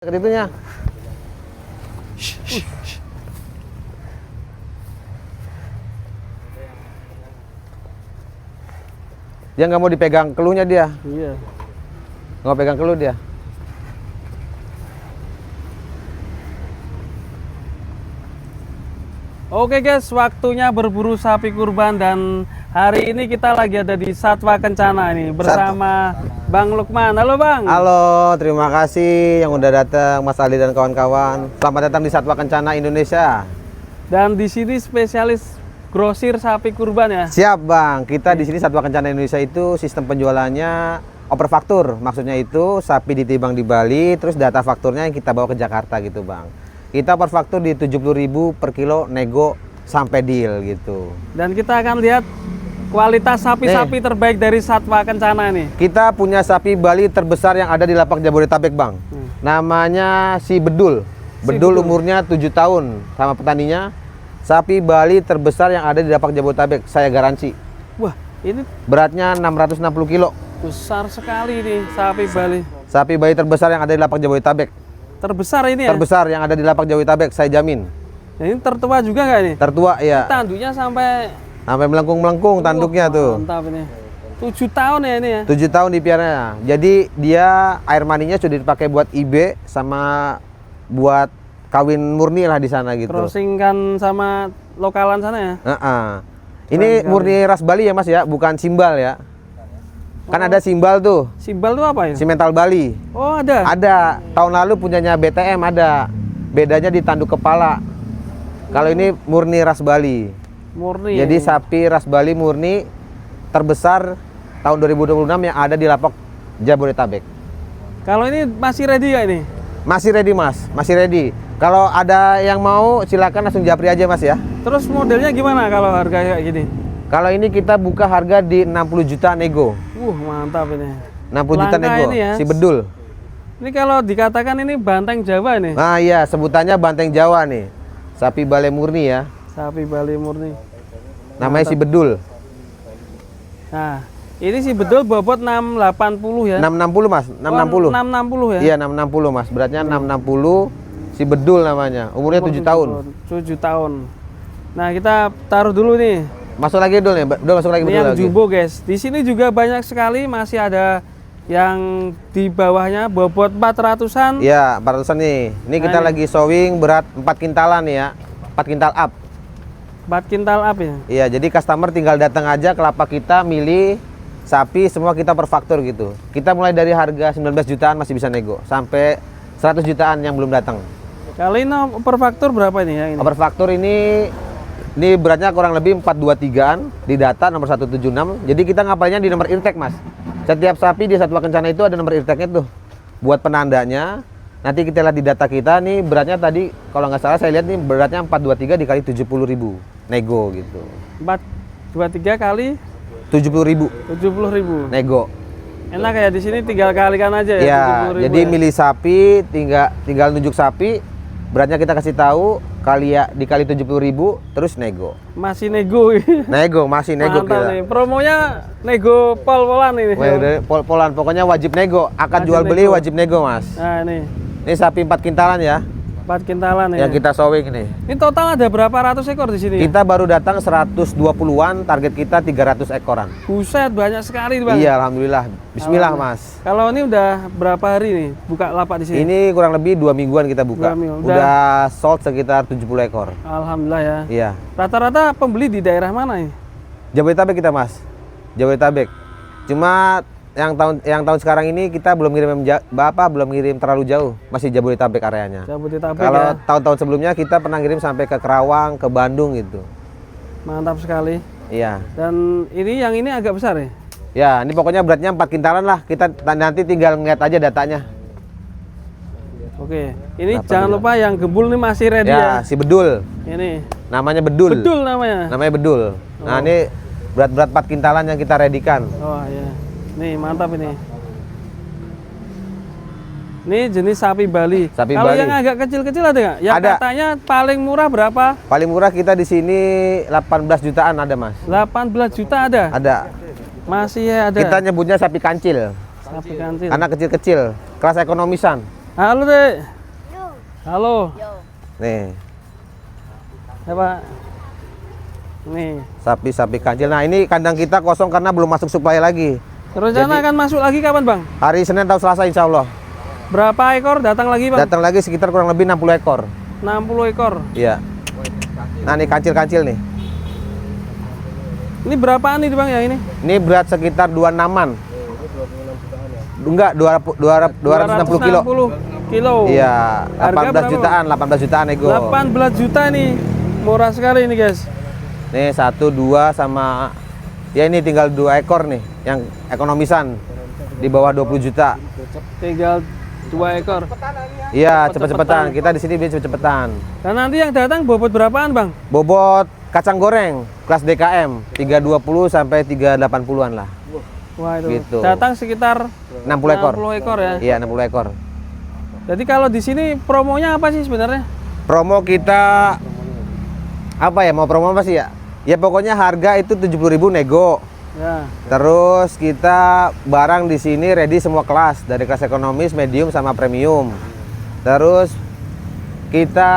Dekat itunya. Dia nggak mau dipegang keluhnya dia. Iya. Nggak mau pegang keluh dia. Oke guys, waktunya berburu sapi kurban dan hari ini kita lagi ada di Satwa Kencana ini bersama Bang Lukman. Halo Bang. Halo, terima kasih yang udah datang Mas Ali dan kawan-kawan. Selamat datang di Satwa Kencana Indonesia. Dan di sini spesialis grosir sapi kurban ya. Siap Bang, kita di sini Satwa Kencana Indonesia itu sistem penjualannya overfaktur. Maksudnya itu sapi ditimbang di Bali, terus data fakturnya yang kita bawa ke Jakarta gitu Bang. Kita overfaktur di 70.000 per kilo, nego sampai deal gitu. Dan kita akan lihat kualitas sapi-sapi terbaik dari Satwa Kencana ini. Kita punya sapi Bali terbesar yang ada di lapak Jabodetabek Bang. Namanya si Bedul. Bedul umurnya 7 tahun sama petaninya. Sapi Bali terbesar yang ada di lapak Jabodetabek, saya garansi. Wah, ini Beratnya 660 kilo. besar sekali nih sapi Bali. Sapi Bali terbesar yang ada di lapak Jabodetabek. Terbesar ini ya? Terbesar yang ada di lapak Jabodetabek, saya jamin. Nah, ini tertua juga nggak ini? Tertua ya. Tanduknya sampai Sampai melengkung-melengkung tanduknya tuh. Mantap ini. 7 tahun ya ini ya? 7 tahun dipiaranya. Jadi dia air maninya sudah dipakai buat IB sama buat kawin murni lah di sana gitu. Crossing kan sama lokalan sana ya? Ini murni ras Bali ya Mas ya, bukan simbal ya. Kan ada simbal tuh, Simbal itu apa ya? simental Bali. Oh ada? Ada, tahun lalu punyanya BTM ada. Bedanya di tanduk kepala. Kalau ini murni ras Bali. Murni Jadi ya? sapi ras Bali murni terbesar tahun 2026 yang ada di lapak Jabodetabek. Kalau ini masih ready gak ini? Masih ready Mas, masih ready. Kalau ada yang mau silakan langsung japri aja Mas ya. Terus modelnya gimana kalau harga kayak gini? Kalau ini kita buka harga di 60 juta nego. Mantap ini. 60 juta Langka nego, ini ya? si Bedul. Ini kalau dikatakan ini banteng Jawa nih. Nah iya, sebutannya banteng Jawa nih. Sapi Bali murni ya. Sapi Bali murni. Namanya si Bedul. Nah, ini sih betul bobot 680 ya? 660 Mas, 660. 660 ya? Iya 660 Mas, beratnya 660. Si Bedul namanya, umurnya 7 tahun. 7 tahun. Nah, kita taruh dulu nih. Masuk lagi dulu nih, Bedul masuk lagi Ini Bedul yang lagi. jumbo guys. Di sini juga banyak sekali masih ada yang di bawahnya bobot 400-an. Iya, 400-an nih. Ini kita Nah, ini. lagi showing berat 4 kintalan nih ya. 4 kintal up. 4 kintal up ya. Iya, jadi customer tinggal datang aja ke lapak kita, milih sapi, semua kita per faktur gitu. Kita mulai dari harga 19 jutaan masih bisa nego, sampai 100 jutaan yang belum datang. Kali ini per faktur berapa ini ya? Ini? Per faktur ini beratnya kurang lebih 423-an di data nomor 176. Jadi kita ngapalnya di nomor irtag Mas. Setiap sapi di Satwa Kencana itu ada nomor irtagnya tuh. Buat penandanya. Nanti kita lihat di data kita nih beratnya tadi kalau nggak salah saya lihat nih beratnya 423 dikali 70.000 nego gitu. 423 kali 70.000 70.000. nego. Enak ya di sini tinggal kalikan aja ya. Ya, 70.000 jadi ya? milih sapi tinggal nunjuk sapi, beratnya kita kasih tahu dikali 70.000 terus nego. Masih nego. Nego, masih nego Mantap kita. nih. Promonya nego pol-polan ini. Wah, udah pol-polan pokoknya wajib nego. Akad Wajib jual beli nego. wajib nego, Mas. Nah, ini Ini sapi 4 kintalan ya 4 kintalan ya. yang kita showing nih. Ini total ada berapa ratus ekor di sini? Kita baru datang 120-an, target kita 300 ekoran. Buset, banyak sekali Bang. Iya, alhamdulillah. Bismillah, Mas. Kalau ini udah berapa hari nih buka lapak di sini? Ini kurang lebih 2 mingguan kita buka. 2 minggu. Udah sold sekitar 70 ekor. Alhamdulillah ya. Iya. Rata-rata pembeli di daerah mana ini? Jabodetabek kita, Mas. Jabodetabek. Cuma yang tahun sekarang ini kita belum ngirim terlalu jauh, masih Jabodetabek areanya. Jabodetabek Kalau ya. tahun-tahun sebelumnya kita pernah ngirim sampai ke Kerawang, ke Bandung gitu. Mantap sekali. Iya. Dan yang ini agak besar ya? Ya, ini pokoknya beratnya 4 kintalan lah. Kita nanti tinggal ngeliat aja datanya. Oke. Ini Berapa jangan dia? lupa yang gembul nih masih ready ya. Ya, si Bedul. Ini. Namanya Bedul. Bedul namanya. Namanya Bedul. Nah, ini berat 4 kintalan yang kita redikan. Oh iya. Nih mantap ini. Ini jenis sapi Bali. Sapi Kalau Bali. yang agak kecil-kecil ada nggak? Yang Ada. katanya paling murah berapa? Paling murah kita di sini 18 jutaan ada, Mas. 18 juta ada. Ada. Masih ada. Kita nyebutnya sapi kancil. Sapi kancil. Anak kecil-kecil, kelas ekonomisan. Halo, Dek. Halo. Nih, Ya, Pak. Nih. sapi-sapi kancil. Nah, ini kandang kita kosong karena belum masuk suplai lagi. Rencana akan masuk lagi kapan, Bang? Hari Senin atau Selasa insya Allah. Berapa ekor datang lagi, Bang? Datang lagi sekitar kurang lebih 60 ekor. 60 ekor. Iya. Nah, ini kancil-kancil nih. Ini berapaan nih, Bang, ya ini? Ini berat sekitar 26-an. Enggak, 260 kilo. 260 kilo. Iya, Harga 18 berapa, jutaan, 18 jutaan nego. 18 juta nih. Murah sekali ini, guys. Nih 1, 2 sama ya ini tinggal 2 ekor nih yang ekonomisan di bawah 20 juta. Tinggal 2 ekor. Iya, cepet-cepetan. Kita di sini biar cepet-cepetan. Dan nanti yang datang bobot berapaan, Bang? Bobot kacang goreng kelas DKM 320 sampai 380-an lah. Wah, itu. Gitu. Datang sekitar 60 ekor. 60 ekor ya. Iya, 60 ekor. Jadi kalau di sini promonya apa sih sebenarnya? Promo kita apa ya? Mau promo apa sih ya? Ya pokoknya harga itu 70.000 nego. Ya. Terus kita barang di sini ready semua kelas, dari kelas ekonomis, medium sama premium. Terus kita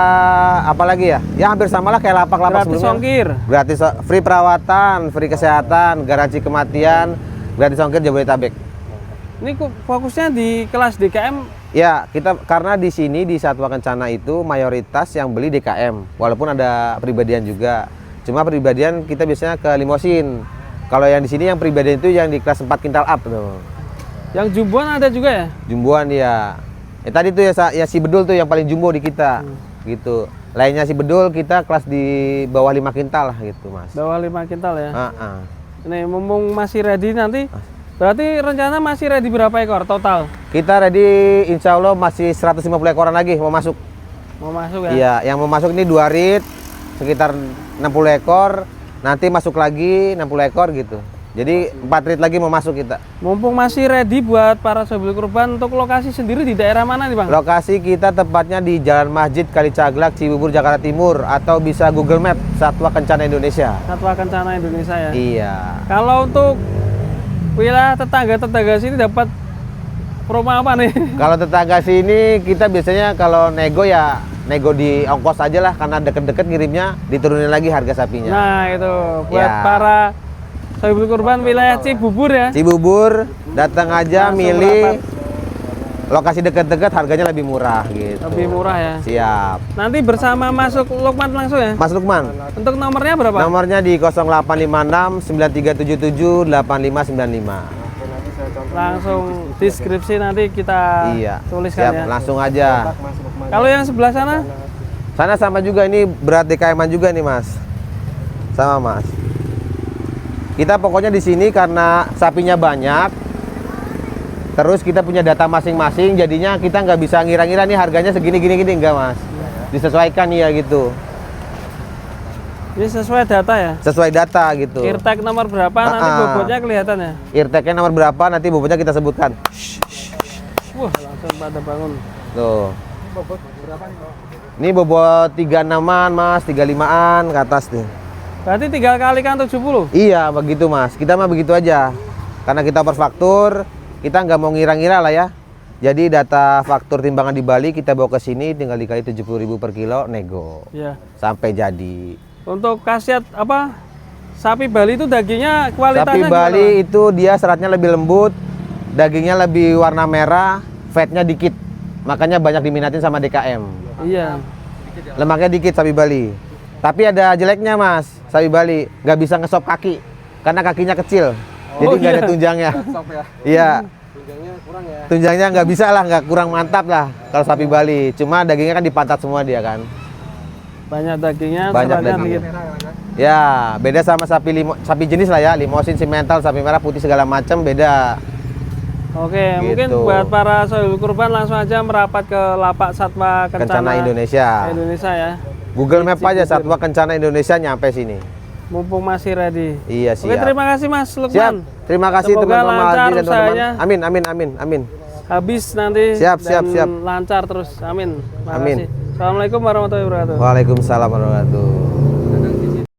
apa lagi ya? Ya hampir sama lah kayak lapak-lapak Gratis sebelumnya. ongkir. Gratis free perawatan, free kesehatan, garansi kematian, gratis ongkir Jabodetabek. Ini fokusnya di kelas DKM. Ya, kita karena di sini di Satwa Kencana itu mayoritas yang beli DKM, walaupun ada pribadian juga. Cuma pribadian kita biasanya ke limosin. Kalau yang di sini yang pribadian itu yang di kelas 4 kintal up tuh. Yang jumboan ada juga ya? Jumboan dia. Tadi tuh ya si bedul tuh yang paling jumbo di kita. Gitu. Lainnya si bedul kita kelas di bawah 5 kintal lah gitu, Mas. Bawah 5 kintal ya. Heeh. Ini mumpung masih ready nanti. Berarti rencana masih ready berapa ekor total? Kita ready insya Allah masih 150 ekoran lagi mau masuk. Mau masuk ya? Iya, yang mau masuk ini 2 rit sekitar 60 ekor. Nanti masuk lagi 60 ekor gitu. Jadi 4 rit lagi mau masuk kita. Mumpung masih ready buat para sobil kurban, untuk lokasi sendiri di daerah mana nih, Bang? Lokasi kita tepatnya di Jalan Masjid Kalicaglak, Cibubur, Jakarta Timur, atau bisa Google Map Satwa Kencana Indonesia. Satwa Kencana Indonesia ya. Iya. Kalau untuk wilayah tetangga sini dapat promo apa nih? Kalau tetangga sini kita biasanya kalau nego ya nego di ongkos aja lah, karena deket-deket ngirimnya diturunin lagi harga sapinya. Nah itu buat Ya. para sobil kurban wilayah Cibubur ya. Cibubur datang aja Langsung milih rapat. lokasi deket-deket harganya lebih murah gitu. Lebih murah ya. Siap. Nanti bersama masuk Lukman langsung ya. Mas Lukman, Untuk nomornya berapa? nomornya di 0856 9377 8595. Langsung deskripsi nanti kita Iya. tuliskan Siap, ya. langsung aja. Kalau yang sebelah sana? Sana sama juga, ini berat DKM-an juga nih, Mas. Sama, Mas. Kita pokoknya di sini karena sapinya banyak. Terus kita punya data masing-masing, jadinya kita nggak bisa ngira-ngira nih harganya segini gini enggak, Mas. Disesuaikan ya gitu. Ini sesuai data ya. Sesuai data gitu. Irtag nomor berapa nanti bobotnya kelihatan ya. Irteknya nomor berapa nanti bobotnya kita sebutkan. Wah, langsung pada bangun. Tuh. Ini bobot 36-an, Mas, 35-an ke atas nih. Berarti 3 kalikan 70. Iya, begitu, Mas. Kita mah begitu aja. Karena kita perfaktur, kita nggak mau ngira-ngira lah ya. Jadi data faktur timbangan di Bali kita bawa ke sini tinggal dikali 70.000 per kilo nego. Iya. Sampai jadi. Untuk khasiat apa? Sapi Bali itu dagingnya Sapi kualitasnya Bali itu dia seratnya lebih lembut, dagingnya lebih warna merah, fatnya dikit. Makanya banyak diminatin sama DKM. gimana? Iya. Lemaknya dikit sapi Bali. Tapi ada jeleknya, Mas. Sapi Bali nggak bisa ngesop kaki karena kakinya kecil. Jadi Oh, nggak ada iya. tunjangnya. Iya. Tunjangnya nggak bisa lah, nggak kurang mantap lah kalau sapi Bali. Cuma dagingnya kan dipantat semua dia kan. Banyak dagingnya, Banyak seratnya dagingnya. dikit. Ya, beda sama sapi jenis lah ya, limosin, simental, sapi merah, putih segala macam beda. Oke, mungkin Gitu. buat para sohibul kurban langsung aja merapat ke lapak Satwa Kencana, Kencana Indonesia. Indonesia ya. Google Map aja Satwa Kencana Indonesia nyampe sini. Mumpung masih ready. Iya, Oke, siap. terima kasih Mas Siap. Lukman. Terima kasih Semoga teman-teman lancar Aldi dan teman-teman. usahanya. Amin, amin, amin, amin. Habis nanti Siap, dan siap, siap. lancar terus. Amin. Terima Amin. kasih. Assalamualaikum warahmatullahi wabarakatuh. Waalaikumsalam warahmatullahi wabarakatuh.